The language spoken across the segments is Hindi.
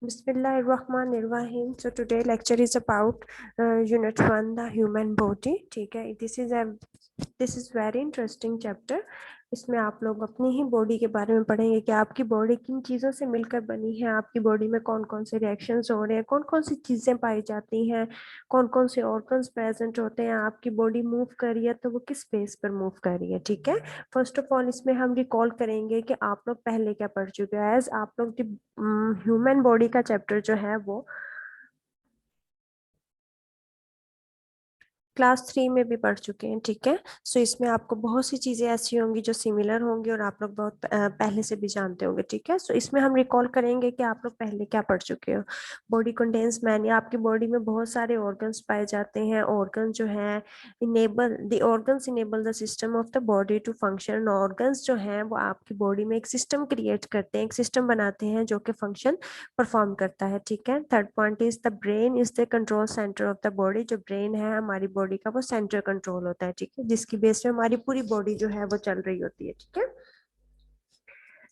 Bismillahirrahmanirrahim. So today lecture is about unit 1, the human body. ठीक है, this is very interesting chapter. इसमें आप लोग अपनी ही बॉडी के बारे में पढ़ेंगे कि आपकी बॉडी किन चीज़ों से मिलकर बनी है, आपकी बॉडी में कौन कौन से रिएक्शंस हो रहे हैं, कौन कौन सी चीज़ें पाई जाती हैं, कौन कौन से ऑर्गन्स प्रेजेंट होते हैं, आपकी बॉडी मूव कर रही है तो वो किस बेस पर मूव कर रही है। ठीक है, फर्स्ट ऑफ ऑल इसमें हम रिकॉल करेंगे कि आप लोग पहले क्या पढ़ चुके हैं। एज आप लोग ह्यूमन बॉडी का चैप्टर जो है वो क्लास 3 में भी पढ़ चुके हैं। ठीक है, सो इसमें आपको बहुत सी चीजें ऐसी होंगी जो सिमिलर होंगी और आप लोग बहुत पहले से भी जानते होंगे। ठीक है, सो इसमें हम रिकॉल करेंगे कि आप लोग पहले क्या पढ़ चुके हो। बॉडी कंटेन्स मैनी, आपकी बॉडी में बहुत सारे ऑर्गन्स पाए जाते हैं। ऑर्गन जो है enable the system of the body to function. Organs जो है वो आपकी बॉडी में एक सिस्टम क्रिएट करते हैं, एक सिस्टम बनाते हैं जो कि फंक्शन परफॉर्म करता है। ठीक है, third point is the brain is the control centre of the body. जो ब्रेन है हमारी बॉडी का वो सेंटर कंट्रोल होता है। ठीक है, जिसकी बेस में हमारी पूरी बॉडी जो है वो चल रही होती है। ठीक है,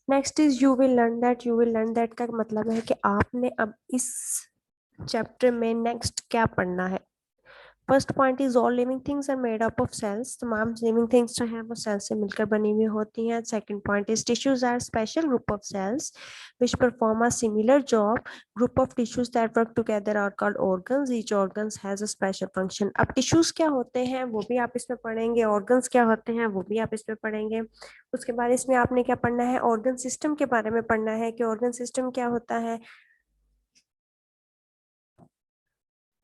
next is you will learn that. You will learn that का मतलब है कि आपने अब इस चैप्टर में नेक्स्ट क्या पढ़ना है। First point is all living things are made up of cells. तमाम लिविंग थिंग्स जो है वो सेल से मिलकर बनी हुई होती हैं। Second point is tissues are special group of cells which perform a similar job. Group of tissues that work together are called organs. Each organs has a special function. अब टिश्यूज क्या होते हैं वो भी आप इसमें पढ़ेंगे, ऑर्गन्स क्या होते हैं वो भी आप इसमें पढ़ेंगे। उसके बाद इसमें आपने क्या पढ़ना है, ऑर्गन सिस्टम के बारे में पढ़ना है कि ऑर्गन सिस्टम क्या होता है,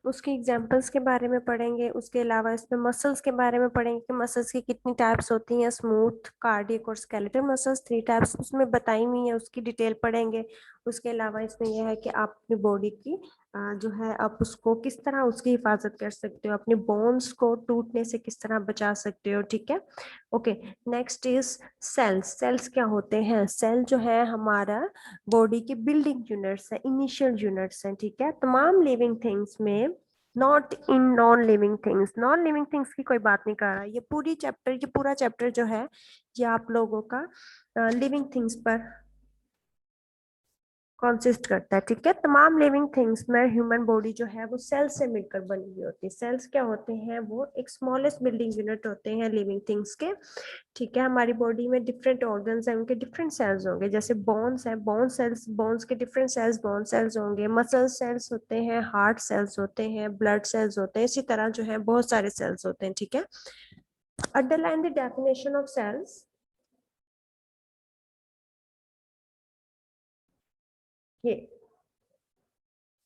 उसके एग्जाम्पल्स के बारे में पढ़ेंगे। उसके अलावा इसमें मसल्स के बारे में पढ़ेंगे कि मसल्स की कितनी टाइप्स होती हैं, स्मूथ, कार्डियक और स्केलेटल मसल्स, 3 टाइप्स उसमें बताई हुई है, उसकी डिटेल पढ़ेंगे। उसके अलावा इसमें यह है कि आप अपनी बॉडी की जो है आप उसको किस तरह उसकी हिफाजत कर सकते हो, अपने बोन्स को टूटने से किस तरह बचा सकते हो। ठीक है, okay. Next is cells. Cells क्या होते हैं, सेल जो है हमारा बॉडी की बिल्डिंग यूनिट्स है, इनिशियल यूनिट्स हैं। ठीक है, तमाम लिविंग थिंग्स में, not in non living things. Non living things की कोई बात नहीं कर रहा। ये पूरा चैप्टर जो है ये आप लोगों का लिविंग थिंग्स पर कॉन्सिस्ट करता है। ठीक है, तमाम लिविंग थिंग्स में ह्यूमन बॉडी जो है वो सेल्स से मिलकर बनी हुई होती है। सेल्स क्या होते हैं, वो एक स्मॉलेस्ट बिल्डिंग यूनिट होते हैं लिविंग थिंग्स के। ठीक है, हमारी बॉडी में डिफरेंट ऑर्गन्स हैं, उनके डिफरेंट सेल्स होंगे। जैसे बोन्स है, बोन्स के डिफरेंट सेल्स बोन सेल्स होंगे, मसल सेल्स होते हैं, हार्ट सेल्स होते हैं, ब्लड सेल्स होते हैं। इसी तरह जो है बहुत सारे सेल्स होते हैं। ठीक है, underline the definition of cells. ये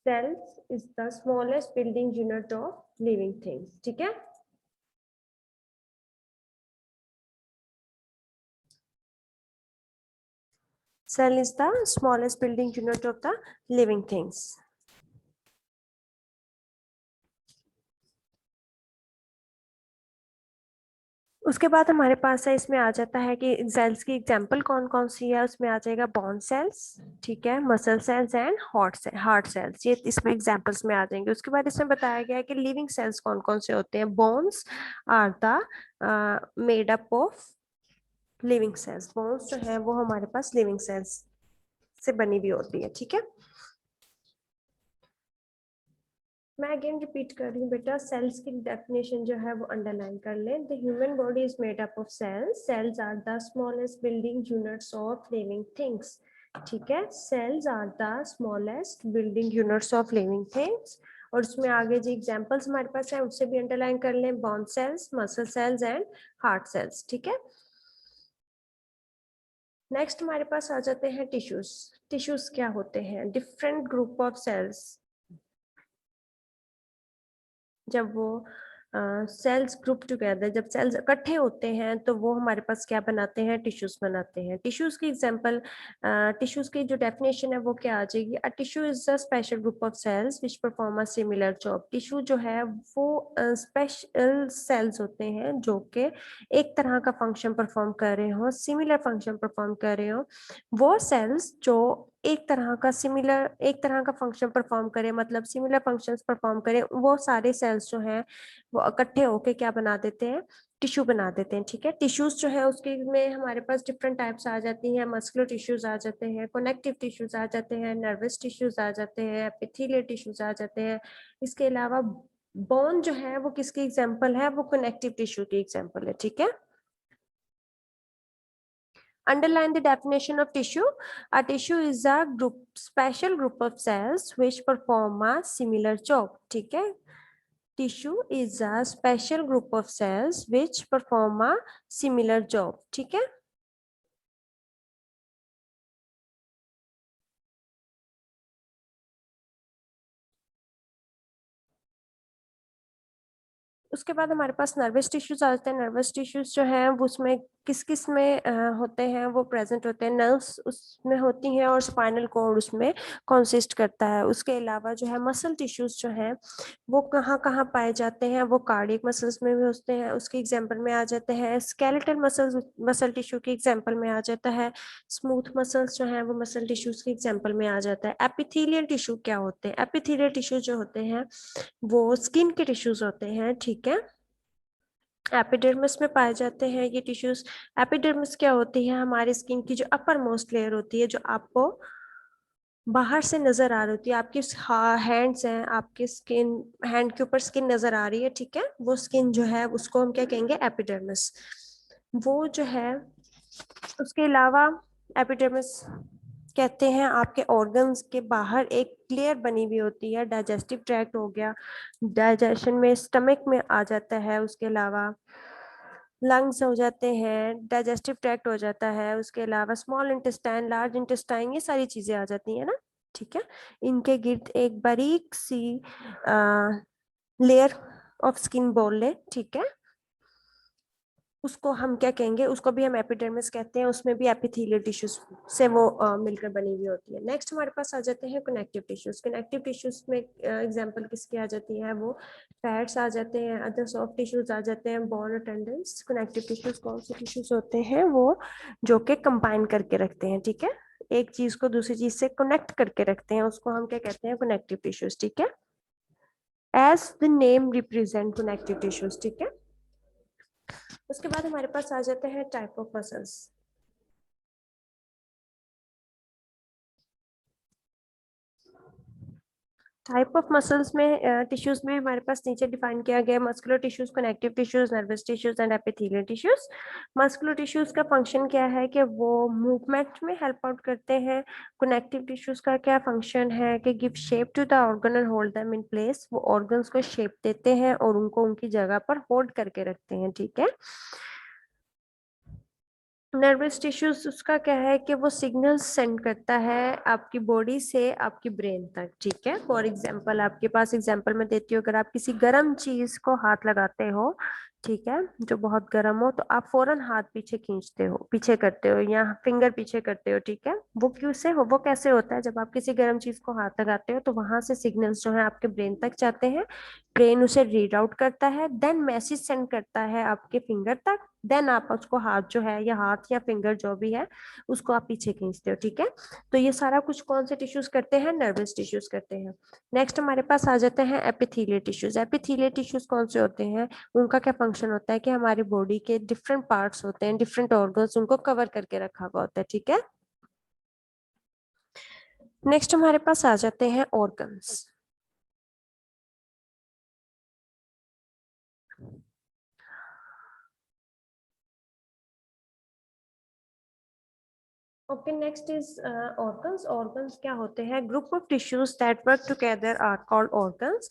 cells is the smallest building unit of living things. ठीक है, cell is the smallest building unit of the living things. उसके बाद हमारे पास है, इसमें आ जाता है कि सेल्स की एग्जांपल कौन कौन सी है। उसमें आ जाएगा बोन सेल्स, ठीक है, muscle cells and heart cells, ये इसमें एग्जांपल्स में आ जाएंगे। उसके बाद इसमें बताया गया है कि लिविंग सेल्स कौन कौन से होते हैं। Bones are the made up of living cells. Bones जो है वो हमारे पास लिविंग सेल्स से बनी हुई होती है। ठीक है, मैं अगेन रिपीट कर रही हूँ बेटा, सेल्स की डेफिनेशन जो है वो अंडरलाइन कर लें। The human body is made up of cells. Cells are the smallest building units of living things. ठीक है, cells are the smallest building units of living things. और उसमें आगे जो एग्जांपल्स हमारे पास है उससे भी अंडरलाइन कर लें, bone cells, muscle cells and heart cells. ठीक है, नेक्स्ट हमारे पास आ जाते हैं टिश्यूज। टिश्यूज क्या होते हैं, डिफरेंट ग्रुप ऑफ सेल्स। जब वो सेल्स ग्रुप टुगेदर, जब सेल्स इकट्ठे होते हैं तो वो हमारे पास क्या बनाते हैं, टिश्यूज बनाते हैं। टिश्यूज की एग्जांपल, टिश्यूज की जो डेफिनेशन है वो क्या आ जाएगी, a tissue is a special group of cells which perform a similar job. Tissue जो है वो स्पेशल सेल्स होते हैं जो कि एक तरह का फंक्शन परफॉर्म कर रहे हो, सिमिलर फंक्शन परफॉर्म कर रहे हो। वो सेल्स जो एक तरह का फंक्शन परफॉर्म करे, मतलब सिमिलर फंक्शंस परफॉर्म करे, वो सारे सेल्स जो हैं वो इकट्ठे होके क्या बना देते हैं, टिश्यू बना देते हैं। ठीक है, टिश्यूज जो है उसके में हमारे पास डिफरेंट टाइप्स आ जाती हैं, मस्कुलर टिश्यूज आ जाते हैं, कनेक्टिव टिश्यूज आ जाते हैं, नर्वस टिश्यूज आ जाते हैं, एपिथेलियल टिश्यूज आ जाते हैं। इसके अलावा बोन जो है वो किसकी एग्जांपल है, वो कनेक्टिव टिश्यू की एग्जांपल है। ठीक है, underline the definition of tissue. A tissue is a special group of cells which perform a similar job. ठीक है, tissue is a special group of cells which perform a similar job. ठीक है, उसके बाद हमारे पास नर्वस टिश्यूज आ जाते हैं। नर्वस टिश्यूज जो है वो उसमें किस किस में होते हैं, वो प्रेजेंट होते हैं, नर्व्स उसमें होती हैं और स्पाइनल कॉर्ड उसमें कंसिस्ट करता है। उसके अलावा जो है मसल टिश्यूज जो हैं वो कहाँ कहाँ पाए जाते हैं, वो कार्डियक मसल्स में भी होते हैं, उसके एग्जाम्पल में आ जाते हैं। स्केलेटल मसल टिश्यू के एग्जाम्पल में आ जाता है। स्मूथ मसल्स जो है वो मसल टिश्यूज के एग्जाम्पल में आ जाता है। एपिथेलियल टिश्यू क्या होते हैं, एपिथेलियल टिश्यू जो होते हैं वो स्किन के टिश्यूज होते हैं। ठीक है, एपिडर्मिस में पाए जाते हैं ये टिश्यूज। एपिडर्मिस क्या होती है, हमारी स्किन की जो अपर मोस्ट लेयर होती है, जो आपको बाहर से नजर आ रही होती है। आपकी हैंड्स हैं, आपकी स्किन, हैंड के ऊपर स्किन नजर आ रही है। ठीक है, वो स्किन जो है उसको हम क्या कहेंगे, एपिडर्मिस। वो जो है, उसके अलावा एपिडर्मिस कहते हैं आपके ऑर्गन्स के बाहर एक लेयर बनी हुई होती है। डाइजेस्टिव ट्रैक्ट हो गया, डाइजेशन में स्टमक में आ जाता है। उसके अलावा लंग्स हो जाते हैं, डाइजेस्टिव ट्रैक्ट हो जाता है। उसके अलावा स्मॉल इंटेस्टाइन, लार्ज इंटेस्टाइन, ये सारी चीजें आ जाती है ना। ठीक है, इनके गिर्द एक बारीक सी लेयर ऑफ स्किन बोल ले। ठीक है, उसको हम क्या कहेंगे, उसको भी हम एपिडर्मिस कहते हैं। उसमें भी एपिथेलियल टिश्यूज से वो मिलकर बनी हुई होती है। नेक्स्ट हमारे पास आ जाते हैं कनेक्टिव टिश्यूज। कनेक्टिव टिश्यूज में एग्जांपल किसकी आ जाती है, वो फैट्स आ जाते हैं, अदर सॉफ्ट टिश्यूज आ जाते हैं, बोन और टेंडन्स। कनेक्टिव टिश्यूज कौन से टिश्यूज होते हैं, वो जो कि कंबाइन करके रखते हैं। ठीक है, एक चीज को दूसरी चीज से कनेक्ट करके रखते हैं, उसको हम क्या कहते हैं, कनेक्टिव टिश्यूज। ठीक है, as the name represent connective tissues. ठीक है, उसके बाद हमारे पास आ जाते हैं type of muscles. Type of muscles में टिश्यूज में हमारे पास नीचे डिफाइन किया गया, muscular tissues, connective tissues, nervous tissues and epithelial tissues. Muscular tissues का फंक्शन क्या है कि वो मूवमेंट में हेल्प आउट करते हैं। कनेक्टिव टिश्यूज का क्या फंक्शन है कि give shape to the organ and hold them in place, वो ऑर्गन्स को शेप देते हैं और उनको उनकी जगह पर होल्ड करके रखते हैं। ठीक है, नर्वस टिश्यूज उसका क्या है कि वो सिग्नल सेंड करता है आपकी बॉडी से आपकी ब्रेन तक। ठीक है, फॉर एग्जांपल आपके पास एग्जांपल मैं देती हूँ, अगर आप किसी गर्म चीज को हाथ लगाते हो, ठीक है, जो बहुत गर्म हो, तो आप फौरन हाथ पीछे खींचते हो, पीछे करते हो, या फिंगर पीछे करते हो। ठीक है, वो क्यों से हो, वो कैसे होता है, जब आप किसी गर्म चीज को हाथ लगाते हो तो वहां से सिग्नल्स जो है आपके ब्रेन तक जाते हैं। ब्रेन उसे रीड आउट करता है, देन मैसेज सेंड करता है आपके फिंगर तक, देन आप उसको हाथ जो है, या हाथ या फिंगर जो भी है, उसको आप पीछे खींचते हो। ठीक है, तो ये सारा कुछ कौन से टिश्यूज करते हैं, नर्वस टिश्यूज करते हैं। नेक्स्ट हमारे पास आ जाते हैं एपिथेलियल टिश्यूज। एपिथेलियल टिश्यूज कौन से होते हैं, उनका क्या फंक्शन होता है कि हमारी बॉडी के डिफरेंट पार्ट्स होते हैं, डिफरेंट ऑर्गन्स, उनको कवर करके रखा हुआ होता है। ठीक है, नेक्स्ट हमारे पास आ जाते हैं organs. Okay, next is organs. Organs क्या होते हैं, group of tissues that work together are called organs.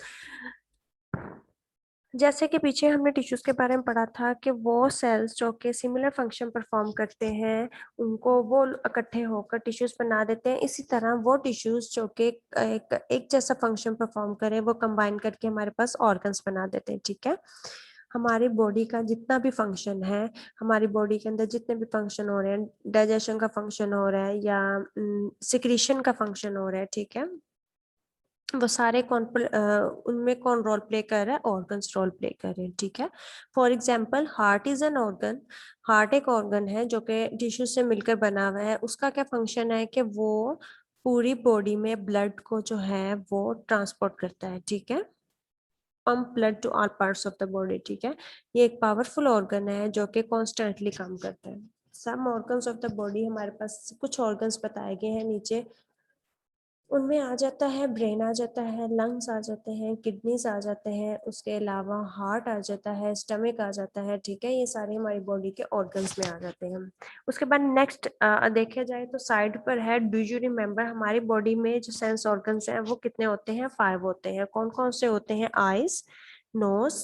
जैसे कि पीछे हमने टिश्यूज के बारे में पढ़ा था कि वो सेल्स जो कि सिमिलर फंक्शन परफॉर्म करते हैं, उनको वो इकट्ठे होकर टिश्यूज बना देते हैं। इसी तरह वो टिश्यूज जो कि एक जैसा फंक्शन परफॉर्म करे, वो कंबाइन करके हमारे पास ऑर्गन्स बना देते हैं। ठीक है, हमारी बॉडी का जितना भी फंक्शन है, हमारी बॉडी के अंदर जितने भी फंक्शन हो रहे हैं, डाइजेशन का फंक्शन हो रहा है या सिक्रीशन का फंक्शन हो रहा है, ठीक है, वो सारे उनमें कौन रोल प्ले कर रहा है, ऑर्गन्स रोल प्ले कर रहे हैं। ठीक है, for example heart is an organ. Heart एक ऑर्गन है जो कि टिश्यू से मिलकर बना हुआ है। उसका क्या फंक्शन है कि वो पूरी बॉडी में ब्लड को जो है वो ट्रांसपोर्ट करता है, ठीक है। Pump blood to all parts of the body, ठीक है। ये एक पावरफुल ऑर्गन है जो कि कॉन्स्टेंटली काम करता है। Some organs of the body, हमारे पास कुछ ऑर्गन्स बताए गए हैं नीचे, उनमें आ जाता है ब्रेन, आ जाता है लंग्स, आ जाते हैं किडनीज, आ जाते हैं, उसके अलावा हार्ट आ जाता है, स्टमक आ जाता है, ठीक है। ये सारे हमारी बॉडी के ऑर्गन्स में आ जाते हैं। उसके बाद नेक्स्ट देखा जाए तो साइड पर है, डू यू रिमेम्बर हमारी बॉडी में जो सेंस ऑर्गन्स हैं वो कितने होते हैं? 5 होते हैं। कौन कौन से होते हैं? Eyes, nose,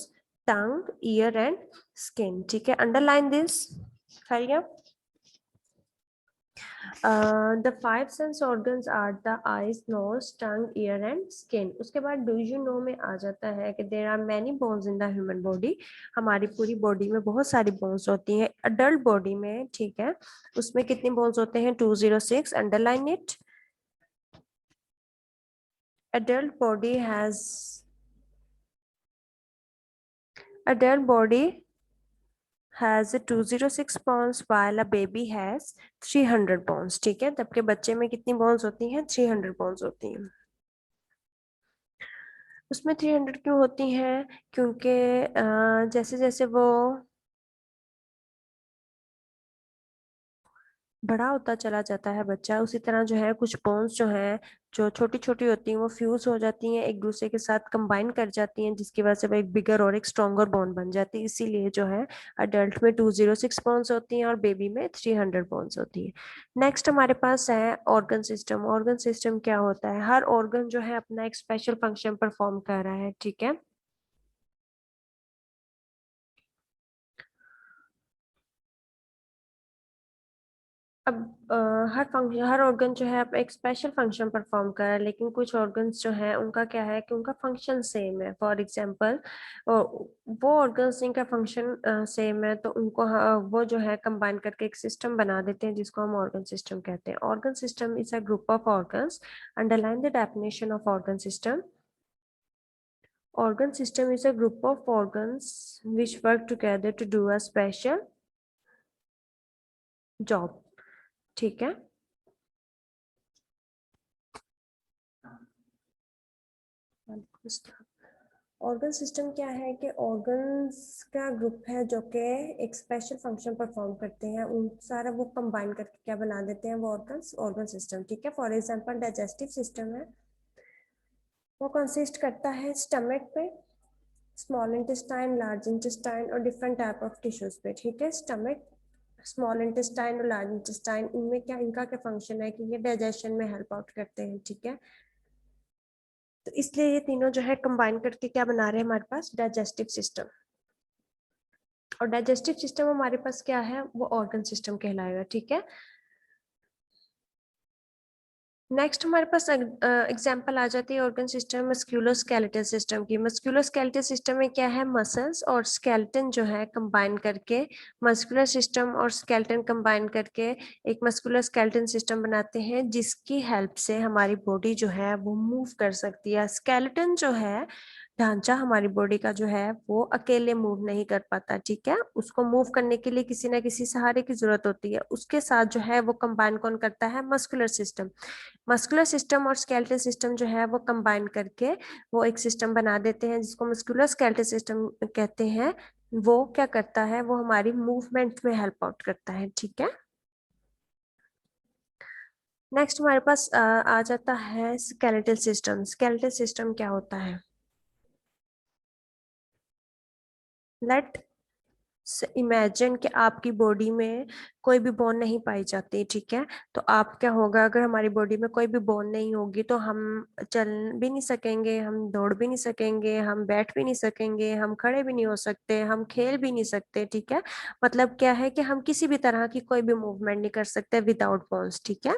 tongue, ear and skin, ठीक है। अंडरलाइन दिस, खाइए। The five sense organs are the eyes, nose, tongue, ear and skin. उसके बाद do you know में आ जाता है कि there are many bones in the human body. हमारी पूरी बॉडी में बहुत सारी बोन्स होती हैं। अडल्ट बॉडी में, ठीक है, उसमें कितनी बोन्स होते हैं? 206, underline it. adult body has adult body has 206 bones while a baby has 300 bones, ठीक है। तब के बच्चे में कितनी बोन्स होती हैं? 300 बोन्स होती हैं। उसमें 300 क्यों होती हैं? क्योंकि जैसे जैसे वो बड़ा होता चला जाता है बच्चा, उसी तरह जो है कुछ बोन्स जो हैं जो छोटी छोटी होती हैं वो फ्यूज हो जाती हैं, एक दूसरे के साथ कंबाइन कर जाती हैं, जिसकी वजह से वो एक बिगर और एक स्ट्रॉन्गर बोन बन जाती है। इसीलिए जो है अडल्ट में 206 बोन्स होती हैं और बेबी में 300 बोन्स होती हैं। नेक्स्ट हमारे पास है ऑर्गन सिस्टम। ऑर्गन सिस्टम क्या होता है? हर ऑर्गन जो है अपना एक स्पेशल फंक्शन परफॉर्म कर रहा है, ठीक है। अब हर फंक्शन, हर ऑर्गन जो है एक स्पेशल फंक्शन परफॉर्म कर रहा है, लेकिन कुछ ऑर्गन्स जो है उनका क्या है कि उनका फंक्शन सेम है। फॉर एग्जांपल वो ऑर्गन्स जिनका फंक्शन सेम है तो उनको वो जो है कंबाइन करके एक सिस्टम बना देते हैं जिसको हम ऑर्गन सिस्टम कहते हैं। Organ system is a group of organs. Underline the definition of organ system. Organ system is a group of organs which work together to do a special job, ठीक है। ऑर्गन सिस्टम क्या है कि ऑर्गन्स का ग्रुप है जो कि एक स्पेशल फंक्शन परफॉर्म करते हैं, उन सारा वो कंबाइन करके क्या बना देते हैं? वो ऑर्गन्स, ऑर्गन सिस्टम, ठीक है। फॉर एग्जांपल डाइजेस्टिव सिस्टम है, वो कंसिस्ट करता है स्टमक पे, स्मॉल इंटेस्टाइन, लार्ज इंटेस्टाइन और डिफरेंट टाइप ऑफ टिश्यूज पे, ठीक है। स्टमक, स्मॉल इंटेस्टाइन और लार्ज इंटेस्टाइन, इनमें क्या, इनका क्या फंक्शन है कि ये डाइजेशन में हेल्प आउट करते हैं, ठीक है। तो इसलिए ये तीनों जो है कंबाइन करके क्या बना रहे हैं? हमारे पास डाइजेस्टिव सिस्टम। और डाइजेस्टिव सिस्टम हमारे पास क्या है? वो ऑर्गन सिस्टम कहलाएगा, ठीक है। नेक्स्ट हमारे पास एग्जांपल आ जाती है ऑर्गन सिस्टम मस्कुलोस्केलेटल सिस्टम की। मस्कुलोस्केलेटल सिस्टम में क्या है? मसल्स और स्केलेटन जो है कंबाइन करके, मस्कुलर सिस्टम और स्केलेटन कंबाइन करके एक मस्कुलर स्केलेटन सिस्टम बनाते हैं, जिसकी हेल्प से हमारी बॉडी जो है वो मूव कर सकती है। स्केलेटन जो है ढांचा हमारी बॉडी का जो है वो अकेले मूव नहीं कर पाता, ठीक है। उसको मूव करने के लिए किसी ना किसी सहारे की जरूरत होती है। उसके साथ जो है वो कंबाइन कौन करता है? Muscular system. मस्कुलर सिस्टम और स्केलेटल सिस्टम जो है वो कंबाइन करके वो एक सिस्टम बना देते हैं जिसको मस्कुलर स्केलेटल सिस्टम कहते हैं। वो क्या करता है? वो हमारी मूवमेंट में हेल्प आउट करता है, ठीक है। नेक्स्ट हमारे पास आ जाता है स्केलेटल सिस्टम। स्केलेटल सिस्टम क्या होता है? लेट इमेजिन कि आपकी बॉडी में कोई भी बोन नहीं पाई जाती, ठीक है। तो आप क्या होगा, अगर हमारी बॉडी में कोई भी बोन नहीं होगी तो हम चल भी नहीं सकेंगे, हम दौड़ भी नहीं सकेंगे, हम बैठ भी नहीं सकेंगे, हम खड़े भी नहीं हो सकते, हम खेल भी नहीं सकते, ठीक है। मतलब क्या है कि हम किसी भी तरह की कोई भी मूवमेंट नहीं कर सकते विदाउट बोन्स, ठीक है।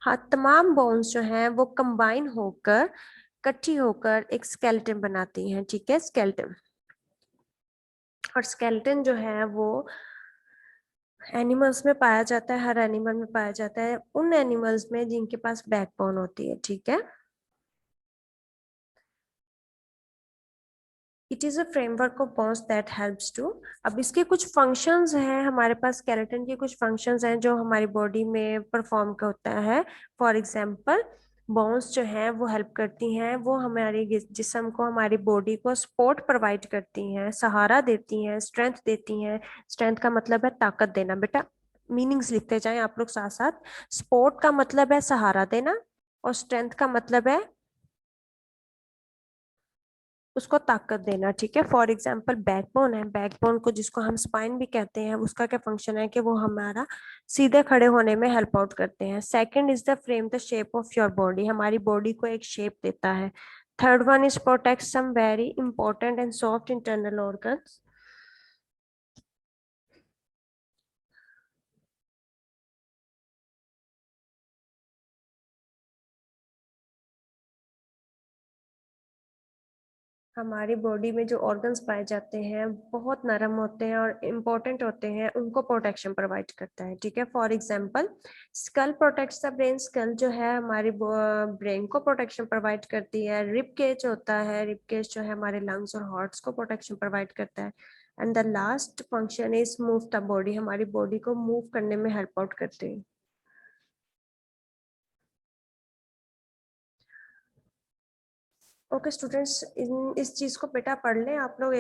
हाँ, तमाम बोन्स जो हैं वो कंबाइन होकर, इकट्ठी होकर एक स्केलेटन बनाती हैं, ठीक है, स्केलेटन। और स्केलेटन जो है वो एनिमल्स में पाया जाता है, हर एनिमल में पाया जाता है, उन एनिमल्स में जिनके पास बैकबोन होती है, ठीक है। It is a framework of bones that helps to. अब इसके कुछ फंक्शंस हैं हमारे पास, स्केलेटन के कुछ फंक्शंस हैं जो हमारी बॉडी में परफॉर्म होता है। फॉर एग्जांपल, बोन्स जो हैं वो हेल्प करती हैं, वो हमारे जिस्म को, हमारी बॉडी को सपोर्ट प्रोवाइड करती हैं, सहारा देती हैं, स्ट्रेंथ देती हैं। स्ट्रेंथ का मतलब है ताकत देना। बेटा मीनिंग्स लिखते जाएं आप लोग साथ साथ। सपोर्ट का मतलब है सहारा देना, और स्ट्रेंथ का मतलब है उसको ताकत देना। ठीक है, फॉर एग्जाम्पल बैकबोन है, बैकबोन को जिसको हम स्पाइन भी कहते हैं, उसका क्या फंक्शन है कि वो हमारा सीधे खड़े होने में हेल्प आउट करते हैं। Second is the frame the shape of your body, हमारी बॉडी को एक शेप देता है। Third one is protect some very important and soft internal organs. हमारी बॉडी में जो ऑर्गन्स पाए जाते हैं बहुत नरम होते हैं और इम्पोर्टेंट होते हैं, उनको प्रोटेक्शन प्रोवाइड करता है। ठीक है, for example skull protects the brain, skull जो है हमारी ब्रेन को प्रोटेक्शन प्रोवाइड करती है। रिब केज होता है, रिब केज जो है हमारे लंग्स और हार्ट्स को प्रोटेक्शन प्रोवाइड करता है। And the last function is move the body, हमारी बॉडी को मूव करने में हेल्प आउट करते हैं। ओके स्टूडेंट्स, इस चीज को बेटा पढ़ लें आप लोग।